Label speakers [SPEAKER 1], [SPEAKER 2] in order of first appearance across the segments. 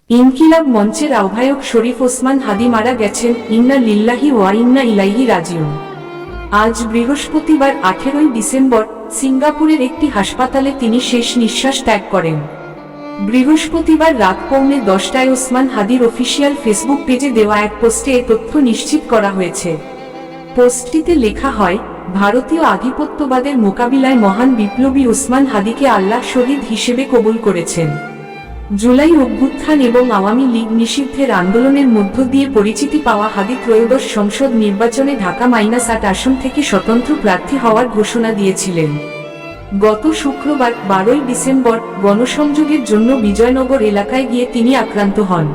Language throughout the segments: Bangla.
[SPEAKER 1] ইনকিলাব মঞ্চের আহ্বায়ক শরীফ ওসমান হাদি মারা গেছেন, ইন্না লিল্লাহি ওয়া ইন্না ইলাইহি রাজিউন। আজ বৃহস্পতিবার 18 ডিসেম্বর সিঙ্গাপুরের একটি হাসপাতালে তিনি শেষ নিঃশ্বাস ত্যাগ করেন। বৃহস্পতিবার রাত পৌনে 10টায় ওসমান হাদির অফিসিয়াল ফেসবুক পেজে দেওয়া এক পোস্টে এ তথ্য নিশ্চিত করা হয়েছে। পোস্টটিতে লেখা হয়, ভারতীয় আধিপত্যবাদের মোকাবিলায় মহান বিপ্লবী ওসমান হাদিকে আল্লাহ শহীদ হিসেবে কবুল করেছেন। জুলাই অভ্যুত্থান এবং আওয়ামী লীগ নিষিদ্ধের আন্দোলনের মধ্য দিয়ে পরিচিতি পাওয়া হাদি ত্রয়োদশ সংসদ নির্বাচনে ঢাকা -8 আসন থেকে স্বতন্ত্র প্রার্থী হওয়ার ঘোষণা দিয়েছিলেন। গত শুক্রবার 12 ডিসেম্বর গণসংযোগের জন্য বিজয়নগর এলাকায় গিয়ে তিনি আক্রান্ত হন।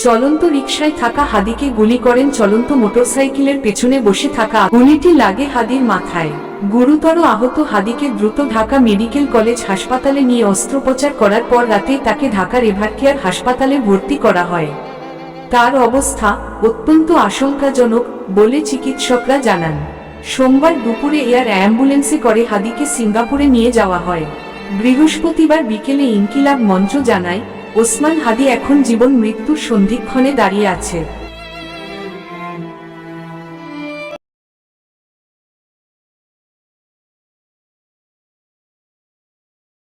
[SPEAKER 1] চলন্ত রিকশায় থাকা হাদিকে গুলি করেন চলন্ত মোটরসাইকেলের পেছনে বসে থাকা। গুলিটি লাগে হাদির মাথায়। গুরুতর আহত হাদিকে দ্রুত ঢাকা মেডিকেল কলেজ হাসপাতালে নিয়ে অস্ত্রোপচার করার পর রাতেই তাকে ঢাকার এভারকেয়ার হাসপাতালে ভর্তি করা হয়। তার অবস্থা অত্যন্ত আশঙ্কাজনক বলে চিকিৎসকরা জানান। সোমবার দুপুরে এয়ার অ্যাম্বুলেন্সে করে হাদিকে সিঙ্গাপুরে নিয়ে যাওয়া হয়। বৃহস্পতিবার বিকেলে ইনকিলাব মঞ্চ জানায়, ওসমান হাদি এখন জীবন মৃত্যুর সন্ধিক্ষণে দাঁড়িয়ে আছে।